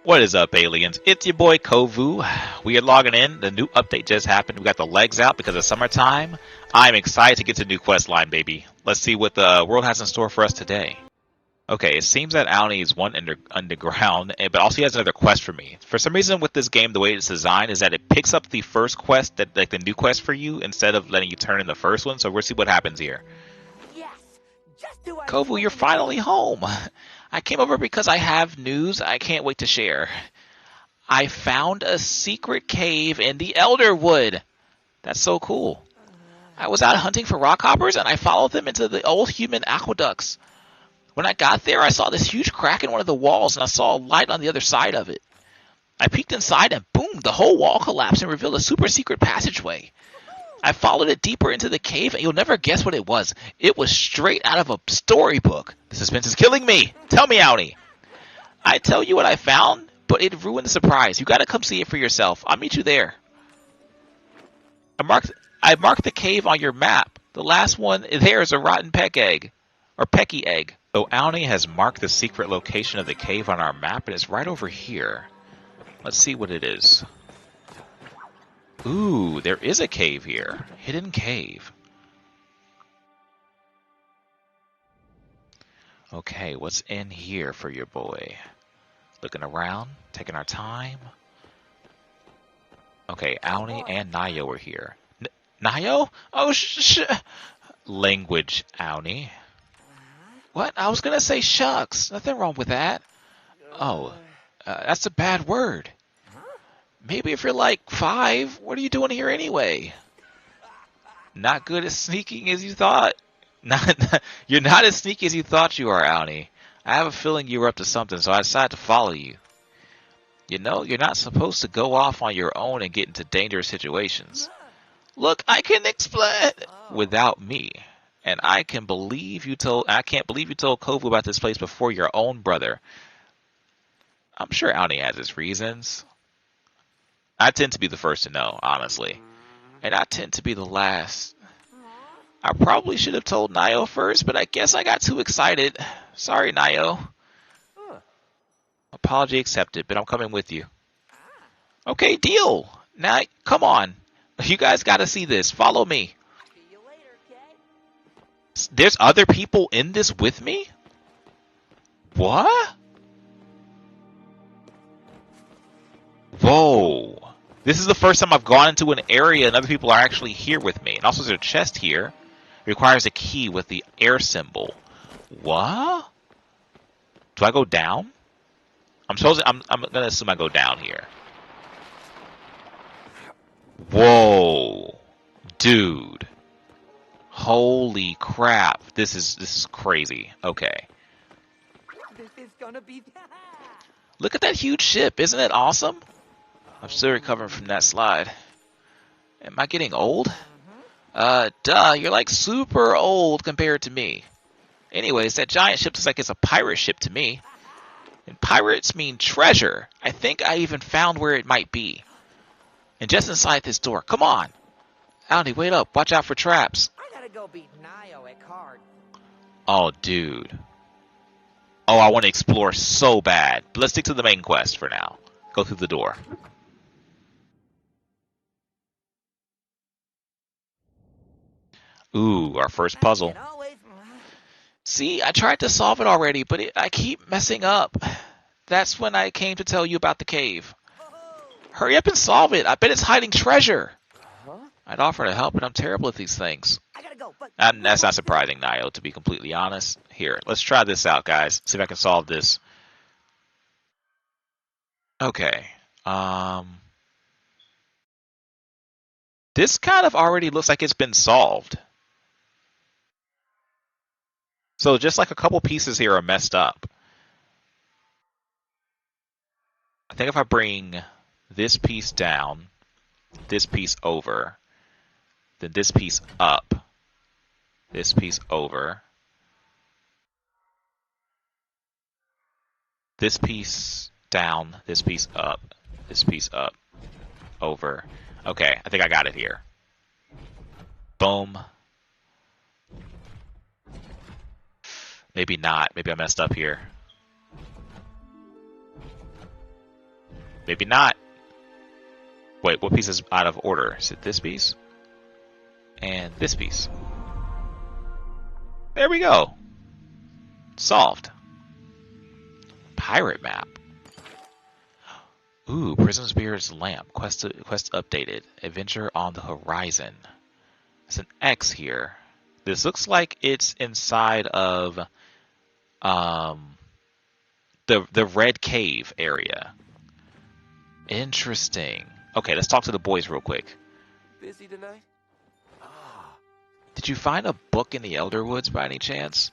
What is up, aliens? It's your boy Kovu. We are logging in. The new update just happened. We got the legs out because of summertime. I'm excited to get to new Questline, baby. Let's see what the world has in store for us today. Okay, it seems that Auni is one underground, but also he has another quest for me. For some reason with this game, the way it's designed is that it picks up the first quest, like the new quest for you, instead of letting you turn in the first one. So we'll see what happens here. Kovu, you're finally home. I came over because I have news I can't wait to share. I found a secret cave in the Elderwood. That's so cool. I was out hunting for rockhoppers and I followed them into the old human aqueducts. When I got there, I saw this huge crack in one of the walls and I saw a light on the other side of it. I peeked inside and boom, the whole wall collapsed and revealed a super secret passageway. I followed it deeper into the cave, and you'll never guess what it was. It was straight out of a storybook. The suspense is killing me. Tell me, Auni. I tell you what I found, but it ruined the surprise. You gotta come see it for yourself. I'll meet you there. I marked the cave on your map. The last one there is a rotten pecky egg. So Auni has marked the secret location of the cave on our map, and it's right over here. Let's see what it is. Ooh, there is a cave here. Hidden cave. Okay, what's in here for your boy? Looking around, taking our time. Okay, Auni and Nayo are here. Nayo? Oh, language, Auni. What? I was gonna say shucks. Nothing wrong with that. Oh, that's a bad word. Maybe if you're like 5, what are you doing here anyway? Not good at sneaking as you thought. You're not as sneaky as you thought you are, Auni. I have a feeling you were up to something, so I decided to follow you. You know, you're not supposed to go off on your own and get into dangerous situations. Look, I can explain without me. And I can't believe you told Kovu about this place before your own brother. I'm sure Auni has his reasons. I tend to be the first to know, honestly. And I tend to be the last. I probably should have told Nayo first, but I guess I got too excited. Sorry, Nayo. Apology accepted, but I'm coming with you. Okay, deal. Now, come on. You guys gotta see this. Follow me. There's other people in this with me? What? Whoa. This is the first time I've gone into an area and other people are actually here with me. And also there's a chest here. It requires a key with the air symbol. What? Do I go down? I'm gonna assume I go down here. Whoa. Dude. Holy crap. This is crazy. Okay. This is gonna be Look at that huge ship. Isn't it awesome? I'm still recovering from that slide. Am I getting old? Duh, you're like super old compared to me. Anyways, that giant ship looks like it's a pirate ship to me. And pirates mean treasure. I think I even found where it might be. And just inside this door. Come on. Auni, wait up. Watch out for traps. I gotta go beat Nayo at cards. Oh, dude. Oh, I want to explore so bad. But let's stick to the main quest for now. Go through the door. Ooh, our first puzzle. See, I tried to solve it already, but I keep messing up. That's when I came to tell you about the cave. Hurry up and solve it. I bet it's hiding treasure. I'd offer to help, but I'm terrible at these things. I gotta go, but That's not surprising, Nayo, to be completely honest. Here, let's try this out, guys. See if I can solve this. Okay. This kind of already looks like it's been solved. So just like a couple pieces here are messed up. I think if I bring this piece down, this piece over, then this piece up, this piece over, this piece down, this piece up, this piece up, over. Okay, I think I got it here. Boom. Maybe not. Maybe I messed up here. Maybe not. Wait, what piece is out of order? Is it this piece? And this piece. There we go. Solved. Pirate map. Ooh, Prismbeard's lamp. Quest updated. Adventure on the horizon. It's an X here. This looks like it's inside of the red cave area. Interesting. Okay, let's talk to the boys real quick. Busy tonight? Did you find a book in the Elderwoods by any chance?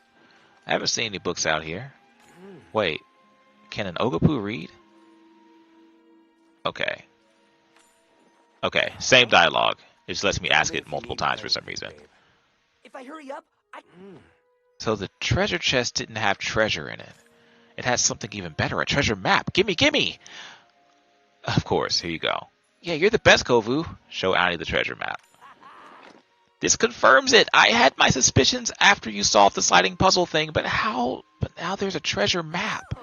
I haven't seen any books out here. Wait, can an Ogapu read? Okay. Okay, same dialogue. It just lets me ask it multiple times for some reason. If I hurry up, I... So the treasure chest didn't have treasure in it. It has something even better, a treasure map. Gimme, gimme! Of course, here you go. Yeah, you're the best, Kovu. Show Auni the treasure map. This confirms it. I had my suspicions after you solved the sliding puzzle thing, but how? But now there's a treasure map.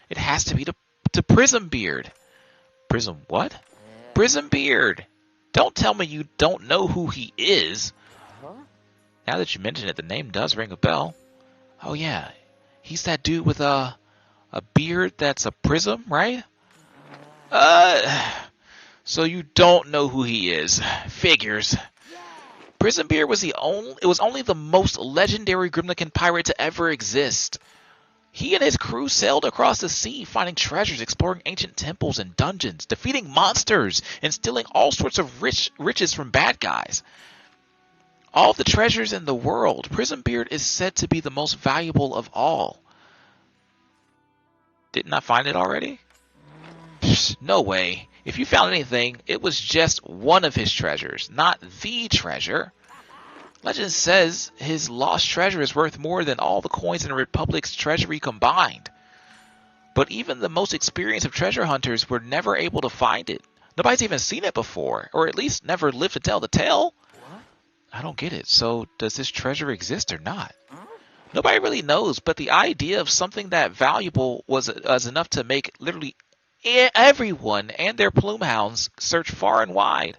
It has to be to Prismbeard. Prism what? Prismbeard. Don't tell me you don't know who he is. Now that you mention it, the name does ring a bell. Oh yeah, he's that dude with a beard that's a prism, right? So you don't know who he is. Figures. Prismbeard was only the most legendary Grimlican pirate to ever exist. He and his crew sailed across the sea, finding treasures, exploring ancient temples and dungeons, defeating monsters, and stealing all sorts of riches from bad guys. All the treasures in the world, Prismbeard is said to be the most valuable of all. Didn't I find it already? Psh, no way. If you found anything, it was just one of his treasures, not the treasure. Legend says his lost treasure is worth more than all the coins in the Republic's treasury combined. But even the most experienced of treasure hunters were never able to find it. Nobody's even seen it before, or at least never lived to tell the tale. What? I don't get it. So does this treasure exist or not? Nobody really knows, but the idea of something that valuable was enough to make literally everyone and their plume hounds search far and wide.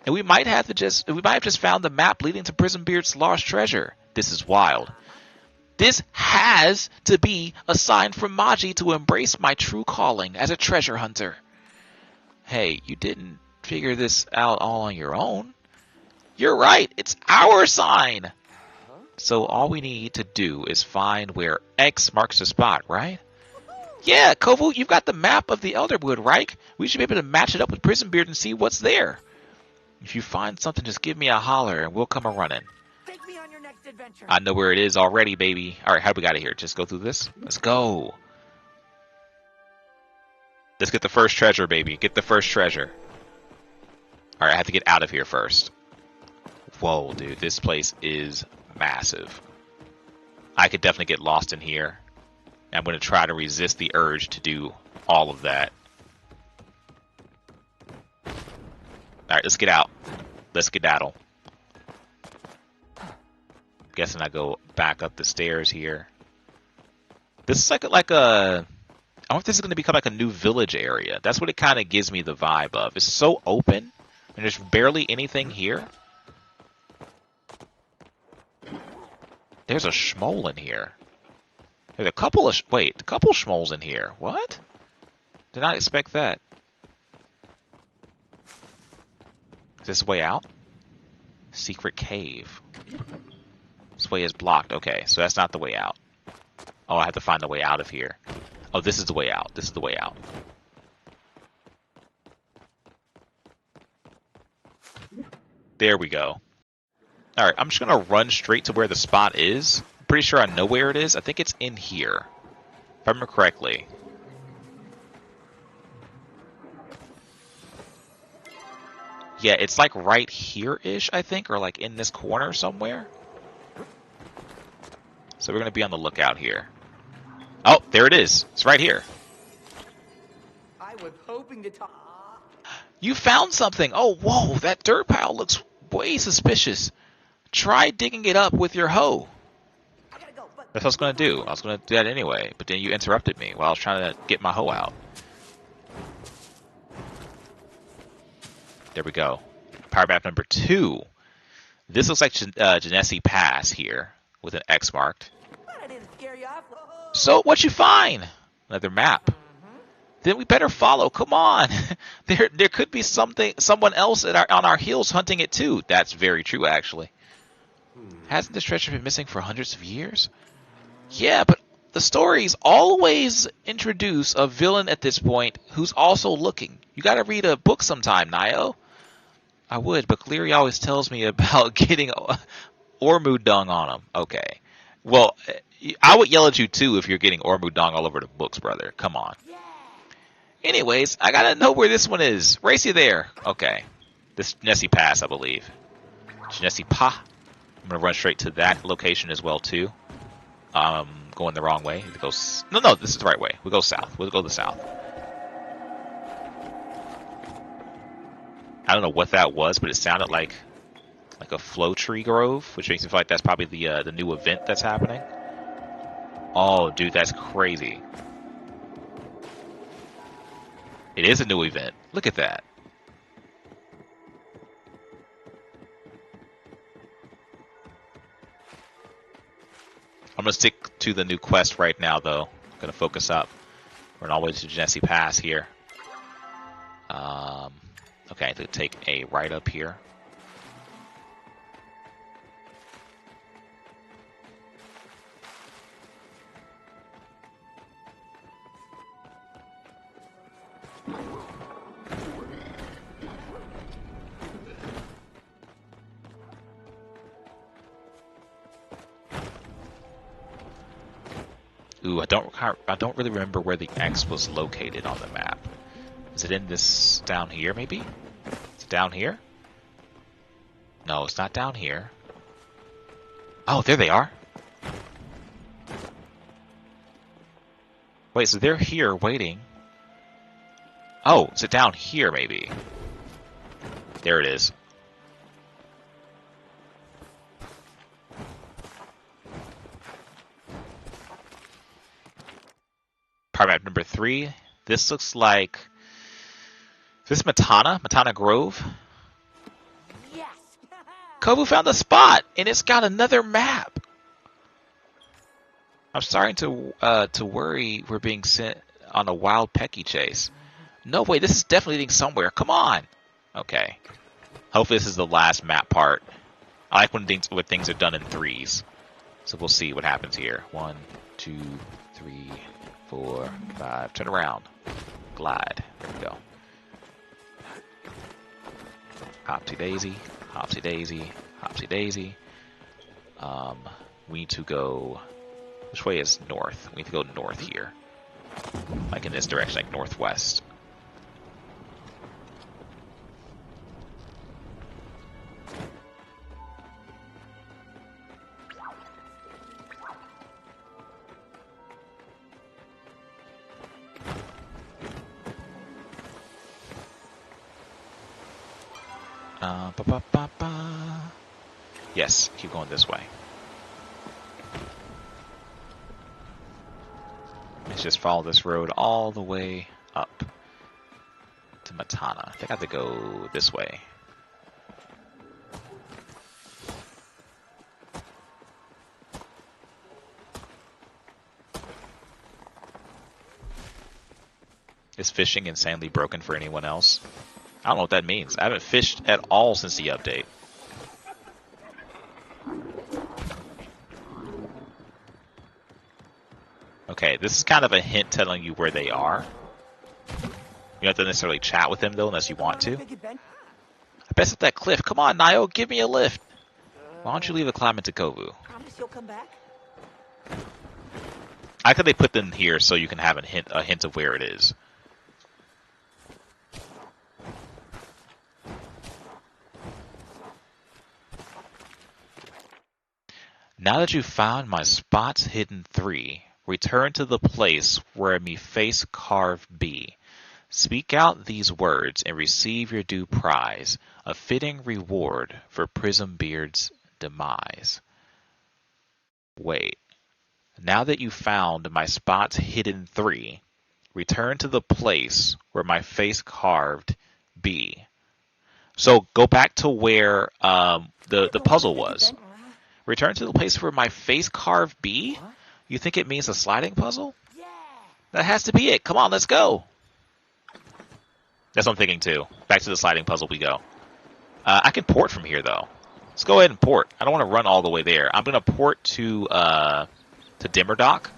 And we might have just found the map leading to Prismbeard's lost treasure. This is wild. This has to be a sign from Maji to embrace my true calling as a treasure hunter. Hey, you didn't figure this out all on your own. You're right, it's our sign. So all we need to do is find where X marks the spot, right? Yeah, Kovu, you've got the map of the Elderwood, right? We should be able to match it up with Prismbeard and see what's there. If you find something, just give me a holler and we'll come a-running. Take me on your next adventure. I know where it is already, baby. Alright, how do we get out of here? Just go through this? Let's go. Let's get the first treasure, baby. Get the first treasure. Alright, I have to get out of here first. Whoa, dude. This place is massive. I could definitely get lost in here. I'm going to try to resist the urge to do all of that. Alright, let's get out. Let's skedaddle. Guessing I go back up the stairs here. This is like a... I wonder if this is going to become like a new village area. That's what it kind of gives me the vibe of. It's so open, and there's barely anything here. There's a schmoll in here. There's a couple of... Wait, a couple schmolls in here. What? Did not expect that. Is this way out? Secret cave. This way is blocked. Okay, so that's not the way out. Oh, I have to find the way out of here. Oh, this is the way out. This is the way out. There we go. Alright, I'm just going to run straight to where the spot is. I'm pretty sure I know where it is. I think it's in here. If I remember correctly. Yeah, it's like right here-ish, I think, or like in this corner somewhere. So we're going to be on the lookout here. Oh, there it is. It's right here. I was hoping to talk. You found something. Oh, whoa, that dirt pile looks way suspicious. Try digging it up with your hoe. I gotta go, but That's what I was going to do. I was going to do that anyway, but then you interrupted me while I was trying to get my hoe out. There we go. Power map number 2. This looks like Genesi Pass here with an X marked. I didn't scare you off. So what you find? Another map. Then we better follow. Come on. There could be someone else on our heels hunting it too. That's very true, actually. Hasn't this treasure been missing for hundreds of years? Yeah, but the stories always introduce a villain at this point who's also looking. You gotta read a book sometime, Nio. I would, but Cleary always tells me about getting Ormu dung on him. Okay. Well, I would yell at you too if you're getting Ormu dung all over the books, brother. Come on. Anyways, I gotta know where this one is. Race you there. Okay. This Genesi Pass, I believe. Genesi Pa. I'm gonna run straight to that location as well too. Going the wrong way. It goes. No, this is the right way. We'll go south. We'll go to the south. I don't know what that was, but it sounded like a flow tree grove, which makes me feel like that's probably the new event that's happening. Oh, dude, that's crazy. It is a new event. Look at that. I'm going to stick to the new quest right now, though. I'm going to focus up. We're all the way to Genesi Pass here. Okay, I have to take a right up here. Ooh, I don't really remember where the X was located on the map. Is it in this down here, maybe? Is it down here? No, it's not down here. Oh, there they are. Wait, so they're here waiting. Oh, is it down here, maybe? There it is. Power map number 3. This looks like... Is this Matana Grove? Yes. Kovu found the spot, and it's got another map. I'm starting to worry we're being sent on a wild Pecky chase. No way, this is definitely leading somewhere. Come on. Okay. Hopefully this is the last map part. I like when things are done in 3s. So we'll see what happens here. 1, 2, 3, 4, 5. Turn around. Glide. There we go. Hopsy daisy, hopsy daisy, hopsy daisy. We need to go... Which way is north? We need to go north here. Like in this direction, like northwest. Yes, keep going this way. Let's just follow this road all the way up to Matana. I think I have to go this way. Is fishing insanely broken for anyone else? I don't know what that means. I haven't fished at all since the update. Okay, this is kind of a hint telling you where they are. You don't have to necessarily chat with them, though, unless you want to. I bet it's up that cliff. Come on, Nio, give me a lift. Why don't you leave a climb into Kovu? Promise you'll come back? I think they put them here so you can have a hint of where it is. Now that you've found my spots hidden 3, return to the place where me face carved be. Speak out these words and receive your due prize, a fitting reward for Prismbeard's demise. Wait. Now that you found my spots hidden 3, return to the place where my face carved be. So go back to where the puzzle was. Return to the place where my face carved B? You think it means a sliding puzzle? That has to be it. Come on, let's go. That's what I'm thinking too. Back to the sliding puzzle we go. I can port from here though. Let's go ahead and port. I don't want to run all the way there. I'm gonna port to Dimmerdock,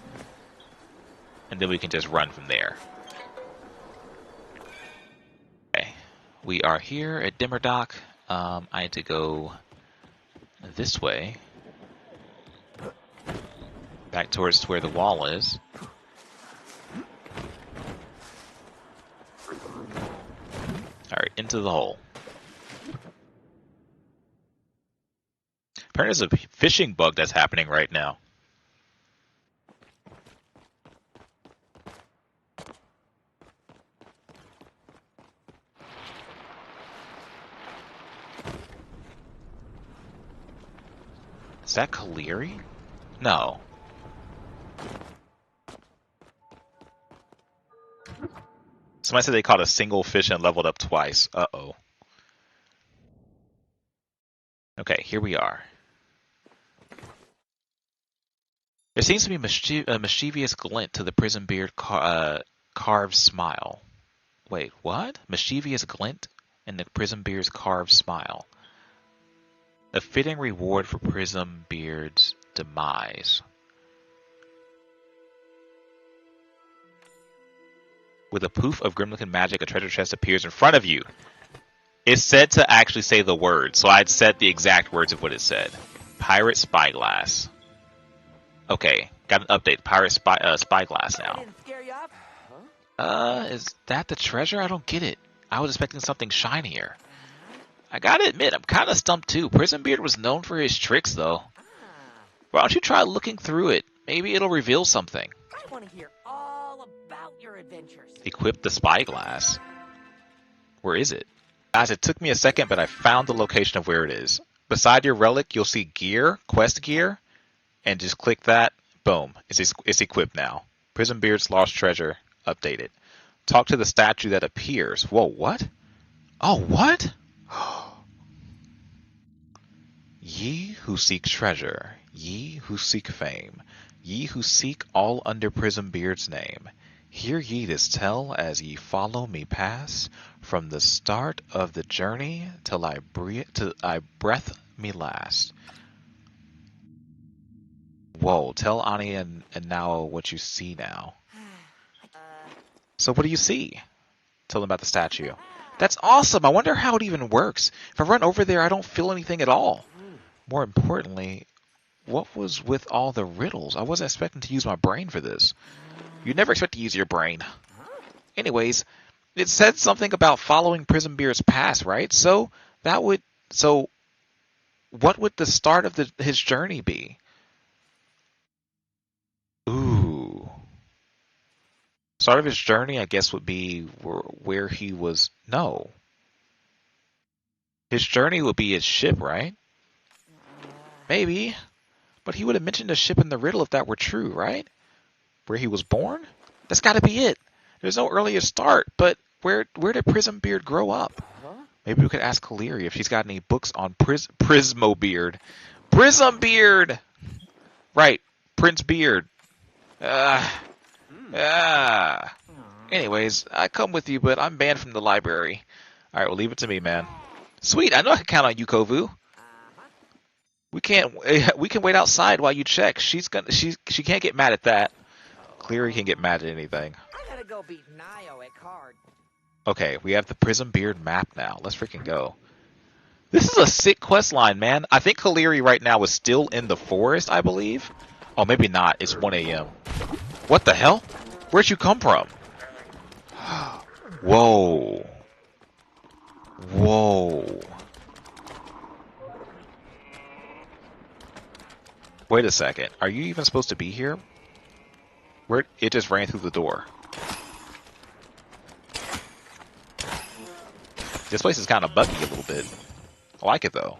and then we can just run from there. Okay, we are here at Dimmerdock. I need to go this way, back towards where the wall is. All right, into the hole. Apparently, there's a fishing bug that's happening right now. Is that Kaleri? No. Somebody said they caught a single fish and leveled up twice. Uh-oh. Okay, here we are. There seems to be a mischievous glint to the Prismbeard carved smile. Wait, what? Mischievous glint in the Prismbeard's carved smile. A fitting reward for Prismbeard's demise. With a poof of grim-looking magic, a treasure chest appears in front of you. It's said to actually say the words, so I'd said the exact words of what it said. Pirate Spyglass. Okay, got an update. Pirate Spyglass now. Is that the treasure? I don't get it. I was expecting something shinier. I gotta admit, I'm kind of stumped too. Prismbeard was known for his tricks, though. Why don't you try looking through it? Maybe it'll reveal something. I want to hear all about your adventures. Equip the spyglass. Where is it? Guys, it took me a second, but I found the location of where it is. Beside your relic, you'll see gear, quest gear, and just click that. Boom. It's equipped now. Prismbeard's lost treasure updated. Talk to the statue that appears. Whoa, what? Oh, what? Ye who seek treasure, ye who seek fame, ye who seek all under Prismbeard's name, hear ye this tell as ye follow me pass, from the start of the journey till I breath me last. Whoa, tell Auni and now what you see now. So what do you see? Tell them about the statue. That's awesome! I wonder how it even works. If I run over there, I don't feel anything at all. More importantly, what was with all the riddles? I wasn't expecting to use my brain for this. You never expect to use your brain. Anyways, it said something about following Prismbeard's past, right? So what would the start of his journey be? Ooh. Start of his journey, I guess, would be where he was. No. His journey would be his ship, right? Maybe. But he would have mentioned a ship in the riddle if that were true, right? Where he was born? That's got to be it. There's no earlier start, but where did Prismbeard grow up? Maybe we could ask Kaleri if she's got any books on Prismbeard. Prismbeard! Right, Prince Beard. Anyways, I come with you, but I'm banned from the library. Alright, well, leave it to me, man. Sweet, I know I can count on you, Kovu. We can wait outside while you check. She can't get mad at that. Cleary can get mad at anything. I gotta go beat Nio at card. Okay, we have the Prismbeard map now. Let's freaking go. This is a sick quest line, man. I think Kaleri right now is still in the forest, I believe. Oh, maybe not. It's 1 a.m. What the hell? Where'd you come from? Whoa. Whoa. Wait a second. Are you even supposed to be here? It just ran through the door. This place is kind of buggy a little bit. I like it though.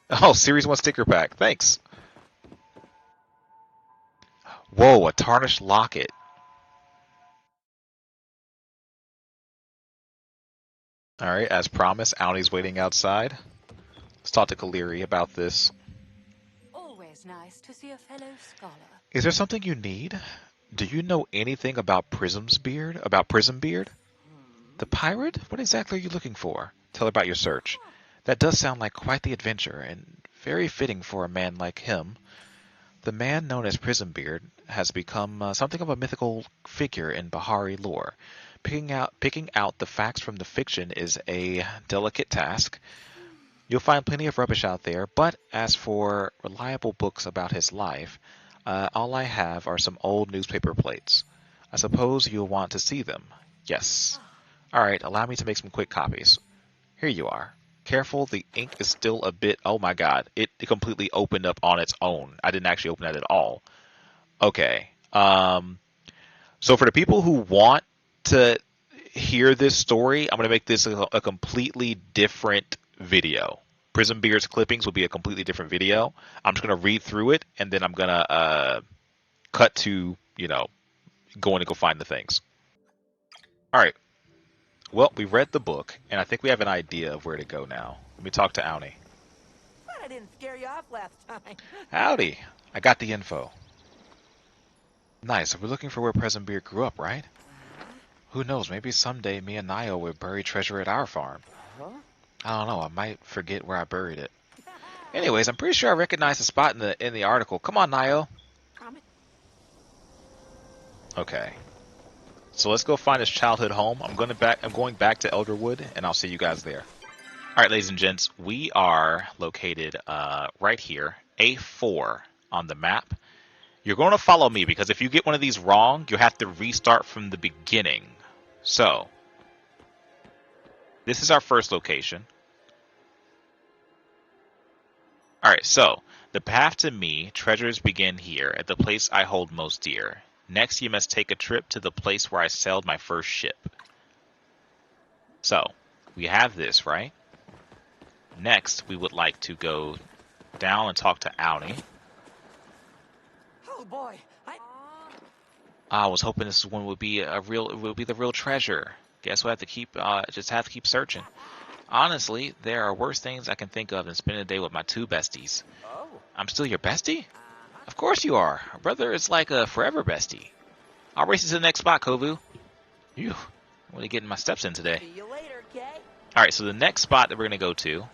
Oh, Series 1 sticker pack. Thanks. Whoa, a tarnished locket. Alright, as promised, Auni's waiting outside. Let's talk to Kaleri about this. Always nice to see a fellow scholar. Is there something you need? Do you know anything about Prismbeard? About Prismbeard? The pirate? What exactly are you looking for? Tell her about your search. That does sound like quite the adventure, and very fitting for a man like him. The man known as Prismbeard has become something of a mythical figure in Bahari lore. Picking out the facts from the fiction is a delicate task. You'll find plenty of rubbish out there, but as for reliable books about his life, all I have are some old newspaper plates. I suppose you'll want to see them. Yes. Alright, allow me to make some quick copies. Here you are. Careful, the ink is still a bit... Oh my god, it completely opened up on its own. I didn't actually open that at all. Okay. So for the people who want to hear this story, I'm going to make this a completely different video. Prismbeard's clippings will be a completely different video. I'm just going to read through it, and then I'm going to cut to, going to go find the things. Alright. Well, we read the book, and I think we have an idea of where to go now. Let me talk to Auni. Glad I didn't scare you off last time. Howdy. I got the info. Nice. We're looking for where Prismbeard grew up, right? Who knows? Maybe someday me and Nio will bury treasure at our farm. I don't know. I might forget where I buried it. Anyways, I'm pretty sure I recognize the spot in the article. Come on, Nio. Okay. So let's go find his childhood home. I'm going back to Elderwood, and I'll see you guys there. All right, ladies and gents, we are located right here, A4 on the map. You're going to follow me because if you get one of these wrong, you have to restart from the beginning. So, this is our first location. All right, so the path to me, treasures begin here at the place I hold most dear. Next, you must take a trip to the place where I sailed my first ship. So, we have this, right? Next, we would like to go down and talk to Auni. Oh boy, I was hoping this one would be the real treasure. Guess we'll have to keep searching. Honestly, there are worse things I can think of than spending a day with my two besties. Oh. I'm still your bestie? Of course you are. A brother is like a forever bestie. I'll race you to the next spot, Kovu. Phew, I'm really getting my steps in today. See you later, Kay. Alright, so the next spot that we're going to go to,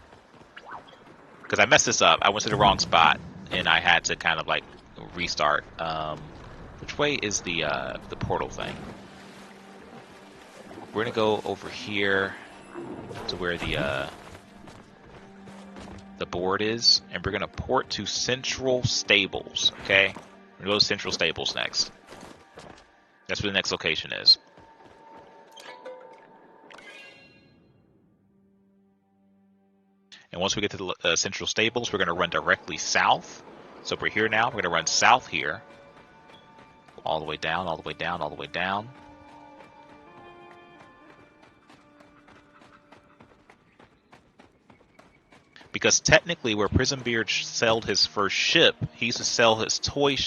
because I messed this up, I went to the wrong spot, and I had to kind of like restart. Which way is the portal thing? We're going to go over here to where the board is, and we're going to port to Central Stables, okay? We're going to go to Central Stables next. That's where the next location is. And once we get to the Central Stables, we're going to run directly south. So we're here now. We're going to run south here. All the way down, all the way down, all the way down. Because technically, where Prismbeard sailed his first ship, he used to sell his toy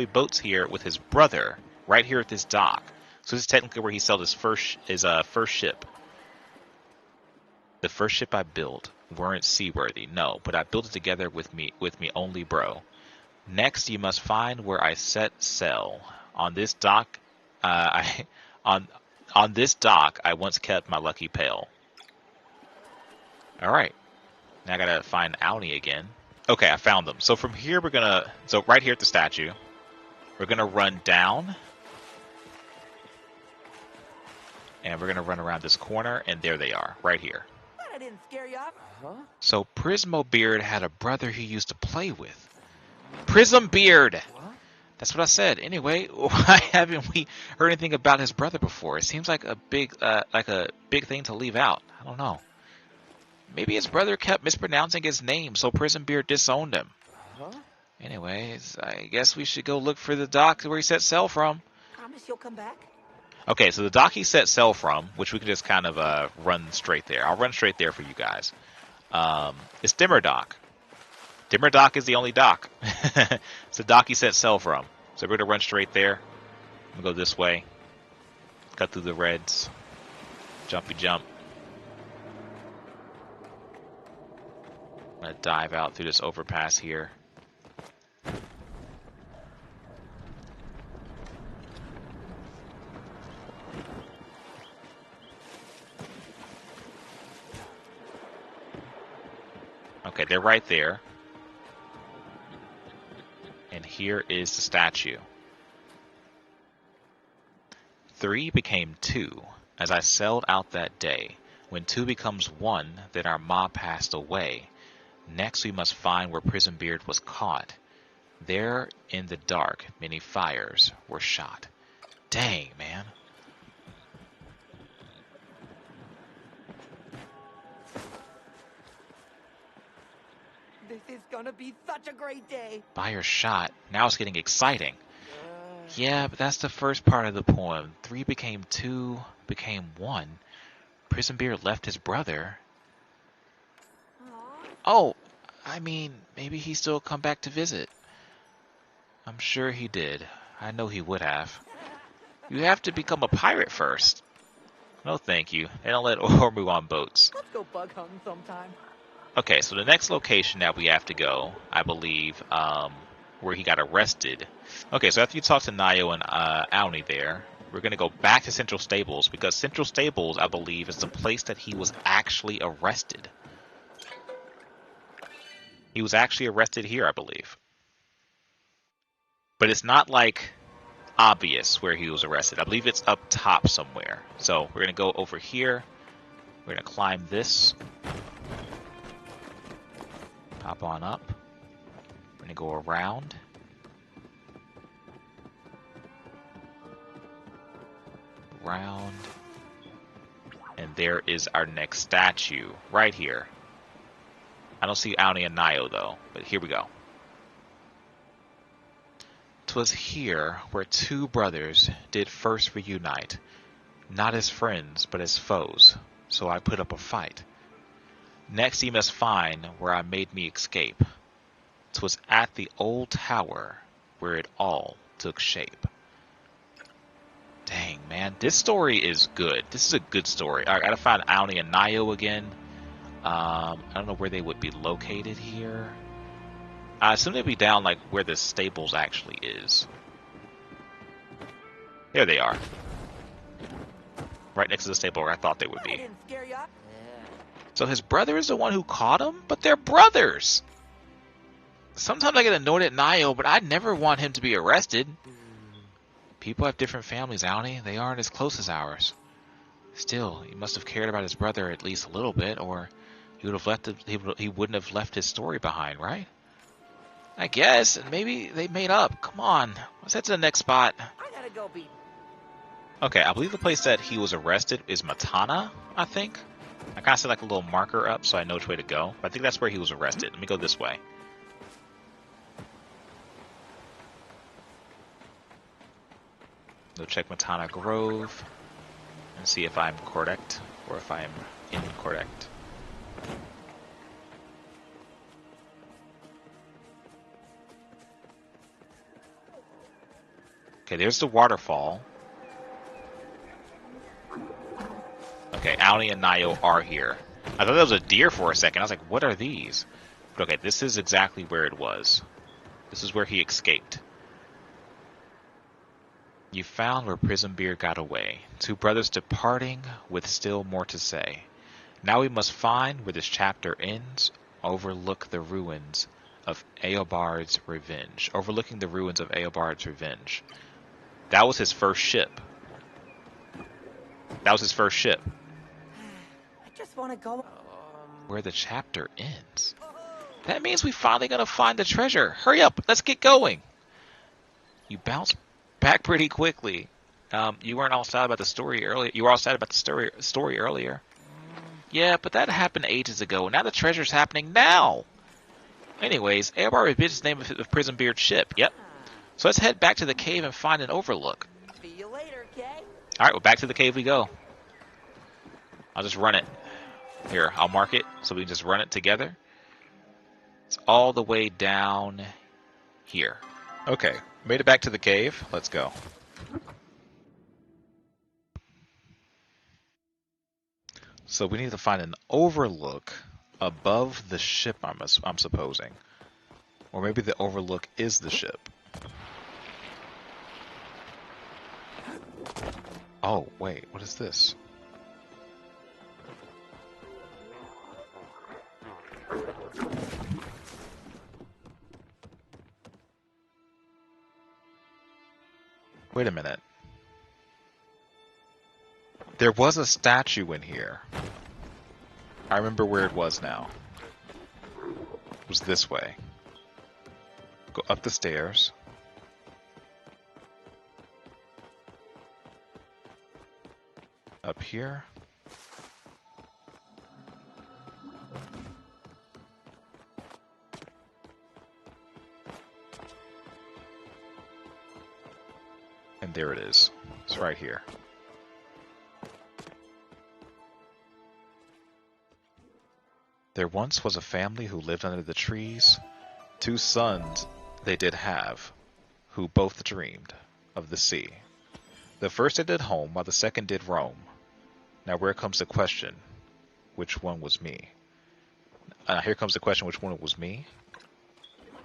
boats here with his brother, right here at this dock. So this is technically where he sold his first ship. The first ship I built weren't seaworthy, no, but I built it together with me only, bro. Next, you must find where I set sail. On this dock, on this dock, I once kept my lucky pail. All right. Now I gotta find Auni again. Okay, I found them. So from here, so right here at the statue, we're gonna run down. And we're gonna run around this corner, and there they are, right here. Glad I didn't scare you off. So Prismbeard had a brother he used to play with. Prismbeard! That's what I said. Anyway, why haven't we heard anything about his brother before? It seems like a big thing to leave out. I don't know. Maybe his brother kept mispronouncing his name, so Prismbeard disowned him. Anyways, I guess we should go look for the dock where he set sail from. Promise you'll come back? Okay, so the dock he set sail from, which we can just kind of run straight there. I'll run straight there for you guys. It's Dimmer Dock. Dimmer Dock is the only dock. It's the dock he set sail from. So we're going to run straight there. I'm going to go this way. Cut through the reds. Jumpy jump. I'm gonna dive out through this overpass here. Okay, they're right there. And here is the statue. 3 became 2, as I sailed out that day. When 2 becomes 1, then our ma passed away. Next we must find where Prismbeard was caught. There in the dark many fires were shot. Dang, man. This is gonna be such a great day. Fire shot. Now it's getting exciting. Yeah, but that's the first part of the poem. 3 became 2, became 1. Prismbeard left his brother. Oh, I mean, maybe he still come back to visit. I'm sure he did. I know he would have. You have to become a pirate first. No thank you. They don't let Ormu on boats. Let's go bug hunting sometime. Okay, so the next location that we have to go, I believe, where he got arrested. Okay, so after you talk to Nayo and Auni there, we're going to go back to Central Stables, because Central Stables, I believe, is the place that he was actually arrested. He was actually arrested here, I believe. But it's not, like, obvious where he was arrested. I believe it's up top somewhere. So we're going to go over here. We're going to climb this. Hop on up. We're going to go around. Round. And there is our next statue right here. I don't see Auni and Nayo though, but here we go. 'Twas here where 2 brothers did first reunite, not as friends but as foes, so I put up a fight. Next ye must find where I made me escape. 'Twas at the old tower where it all took shape. Dang, man. This story is good. This is a good story. I gotta find Auni and Nayo again. I don't know where they would be located here. I assume they'd be down like where the stables actually is. There they are. Right next to the stable where I thought they would I be. didn't scare ya. So his brother is the one who caught him? But they're brothers! Sometimes I get annoyed at Nayo, but I'd never want him to be arrested. People have different families, Auni. They aren't as close as ours. Still, he must have cared about his brother at least a little bit, or he would have he wouldn't have left his story behind, right? I guess. Maybe they made up. Come on. Let's head to the next spot. I gotta go be. Okay, I believe the place that he was arrested is Matana, I think. I kind of set like a little marker up so I know which way to go. But I think that's where he was arrested. Let me go this way. Go check Matana Grove and see if I'm correct or if I'm incorrect. Okay, there's the waterfall. Okay, Auni and Nayo are here. I thought that was a deer for a second. I was like, what are these? But okay, this is exactly where it was. This is where he escaped. You found where Prismbeard got away. 2 brothers departing with still more to say. Now we must find where this chapter ends. Overlook the ruins of Eobard's revenge. Overlooking the ruins of Eobard's revenge. That was his first ship. That was his first ship. I just wanna go. Where the chapter ends. That means we finally gonna find the treasure. Hurry up, let's get going. You bounced back pretty quickly. You weren't all sad about the story earlier. You were all sad about the story earlier. Yeah, but that happened ages ago. Now the treasure's happening now. Anyways, Eobard is the name of Prismbeard's ship. Yep. So let's head back to the cave and find an overlook. See you later, Kay. Alright, well, back to the cave we go. I'll just run it. Here, I'll mark it so we can just run it together. It's all the way down here. Okay, made it back to the cave. Let's go. So we need to find an overlook above the ship, I'm supposing. Or maybe the overlook is the ship. Oh, wait, what is this? Wait a minute. There was a statue in here. I remember where it was now. It was this way. Go up the stairs. Up here. And there it is. It's right here. There once was a family who lived under the trees. 2 sons they did have, who both dreamed of the sea. The first they did home, while the second did roam. Now where comes the question, which one was me? Here comes the question, which one was me?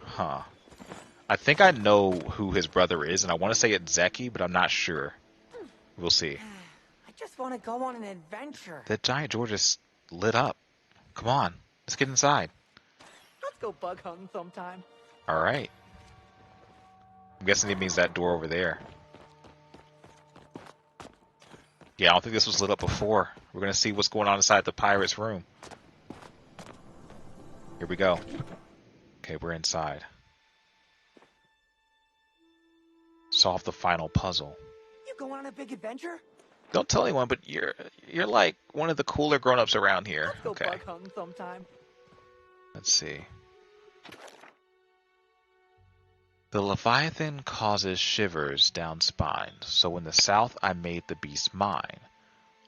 Huh. I think I know who his brother is, and I want to say it's Zeki, but I'm not sure. We'll see. I just want to go on an adventure. The giant door just lit up. Come on, let's get inside. Let's go bug hunting sometime. Alright. I'm guessing it means that door over there. Yeah, I don't think this was lit up before. We're gonna see what's going on inside the pirate's room. Here we go. Okay, we're inside. Solve the final puzzle. You going on a big adventure? Don't tell anyone, but you're like one of the cooler grown-ups around here. Let's go Okay. bug hunting sometime. Let's see. The Leviathan causes shivers down spine, so in the south I made the beast mine.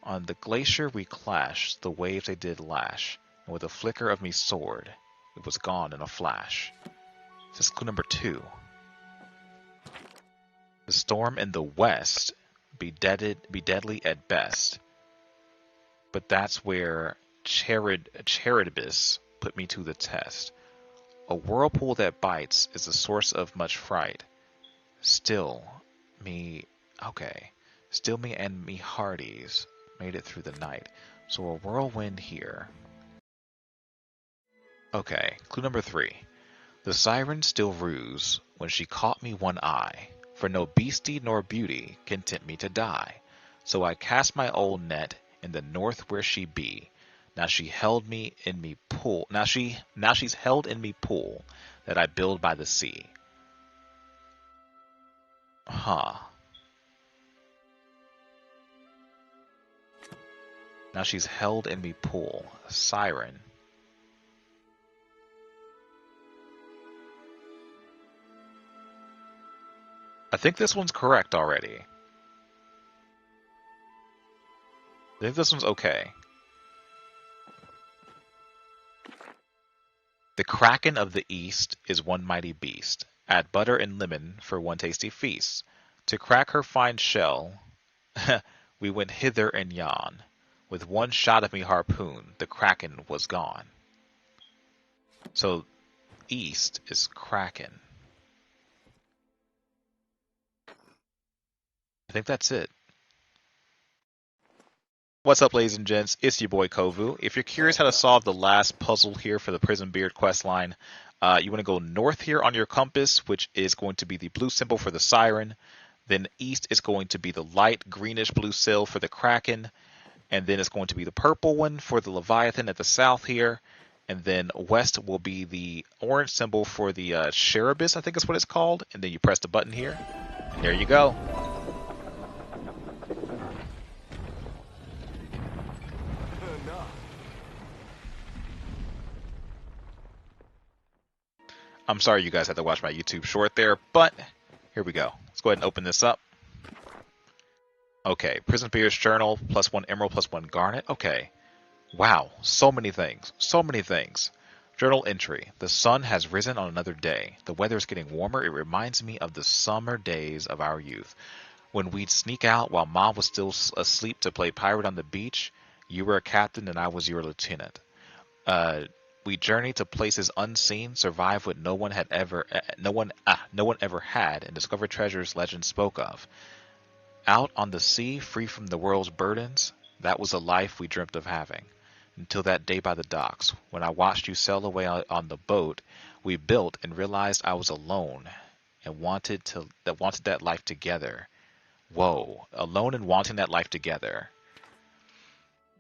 On the glacier we clashed, the waves they did lash, and with a flicker of me sword, it was gone in a flash. This is clue number 2. The storm in the west be deadly at best, but that's where Charitibus put me to the test. A whirlpool that bites is a source of much fright. Still me and me hearties made it through the night. So a whirlwind here. Okay, clue number 3. The siren still ruse when she caught me one eye, for no beastie nor beauty can tempt me to die. So I cast my old net in the north where she be. Now she held me in me pool. Now she's held in me pool that I build by the sea. Huh. Now she's held in me pool. A siren. I think this one's correct already. I think this one's okay. The Kraken of the East is one mighty beast. Add butter and lemon for one tasty feast. To crack her fine shell, we went hither and yon. With one shot of me harpoon, the Kraken was gone. So, East is Kraken. I think that's it. What's up, ladies and gents? It's your boy Kovu. If you're curious how to solve the last puzzle here for the Prismbeard questline, you want to go north here on your compass, which is going to be the blue symbol for the siren. Then east is going to be the light greenish blue symbol for the Kraken. And then it's going to be the purple one for the Leviathan at the south here. And then west will be the orange symbol for the Cherubis, I think is what it's called. And then you press the button here. And there you go. I'm sorry you guys had to watch my YouTube short there, but here we go. Let's go ahead and open this up. Okay, Prismbeard's journal, +1 emerald, +1 garnet. Okay. Wow, so many things. So many things. Journal entry. The sun has risen on another day. The weather is getting warmer. It reminds me of the summer days of our youth. When we'd sneak out while mom was still asleep to play pirate on the beach. You were a captain and I was your lieutenant. We journeyed to places unseen, survived what no one ever had, and discovered treasures legends spoke of. Out on the sea, free from the world's burdens, that was a life we dreamt of having. Until that day by the docks, when I watched you sail away on the boat we built and realized I was alone and wanted that life together. Whoa, alone and wanting that life together.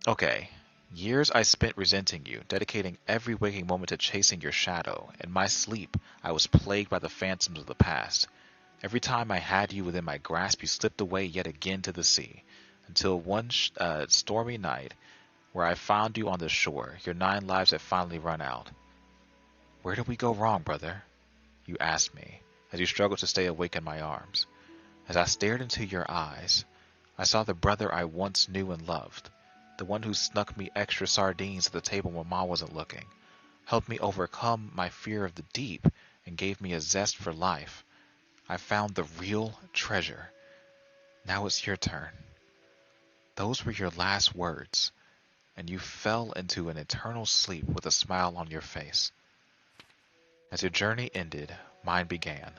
Okay. Years I spent resenting you, dedicating every waking moment to chasing your shadow. In my sleep, I was plagued by the phantoms of the past. Every time I had you within my grasp, you slipped away yet again to the sea. Until one stormy night, where I found you on the shore, your 9 lives had finally run out. Where did we go wrong, brother? You asked me, as you struggled to stay awake in my arms. As I stared into your eyes, I saw the brother I once knew and loved. The one who snuck me extra sardines at the table when Mom wasn't looking, helped me overcome my fear of the deep, and gave me a zest for life. I found the real treasure. Now it's your turn. Those were your last words, and you fell into an eternal sleep with a smile on your face. As your journey ended, mine began.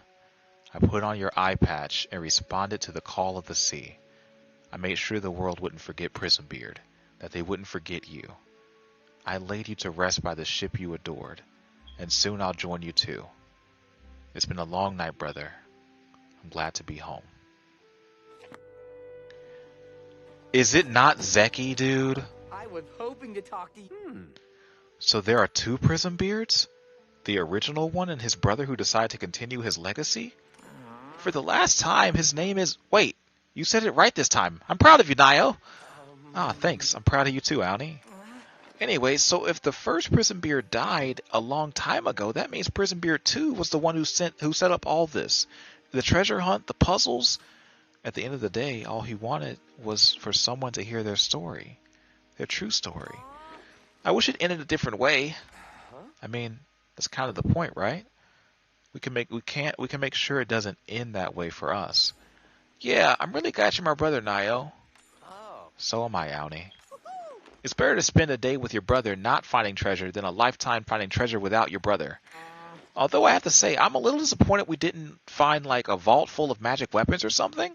I put on your eye patch and responded to the call of the sea. I made sure the world wouldn't forget Prismbeard, that they wouldn't forget you. I laid you to rest by the ship you adored, and soon I'll join you too. It's been a long night, brother. I'm glad to be home. Is it not Zeki, dude? I was hoping to talk to you. So there are 2 Prismbeards? The original one and his brother who decided to continue his legacy? For the last time, his name is... Wait, you said it right this time. I'm proud of you, Nio. Thanks. I'm proud of you too, Auni. Anyway, so if the first Prismbeard died a long time ago, that means Prismbeard 2 was the one who set up all this. The treasure hunt, the puzzles. At the end of the day, all he wanted was for someone to hear their story. Their true story. I wish it ended a different way. I mean, that's kind of the point, right? We can make sure it doesn't end that way for us. Yeah, I'm really glad you're my brother, Nio. So am I, Auni. It's better to spend a day with your brother not finding treasure than a lifetime finding treasure without your brother. Although I have to say, I'm a little disappointed we didn't find like a vault full of magic weapons or something.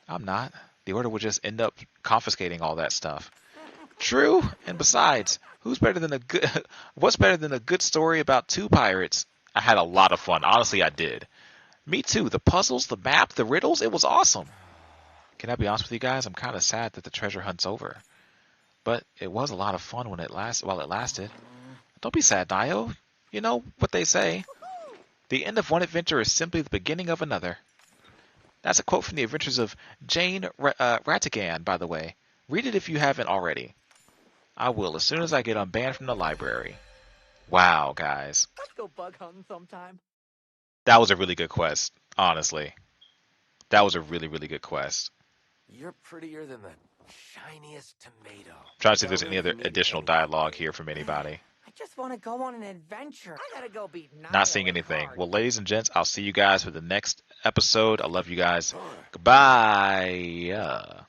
I'm not. The Order would just end up confiscating all that stuff. True, and besides, what's better than a good story about 2 pirates? I had a lot of fun. Honestly, I did. Me too. The puzzles, the map, the riddles, it was awesome. Can I be honest with you guys? I'm kind of sad that the treasure hunt's over. But it was a lot of fun while it lasted. Don't be sad, Nio. You know what they say. The end of one adventure is simply the beginning of another. That's a quote from the Adventures of Jane Ratigan, by the way. Read it if you haven't already. I will as soon as I get unbanned from the library. Wow, guys. Let's go bug hunting sometime. That was a really good quest, honestly. That was a really, really good quest. You're prettier than the shiniest tomato. Trying to see if there's any other additional dialogue here from anybody. I just want to go on an adventure. I gotta go beat Nio. Not seeing anything. Well, ladies and gents, I'll see you guys for the next episode. I love you guys. Goodbye.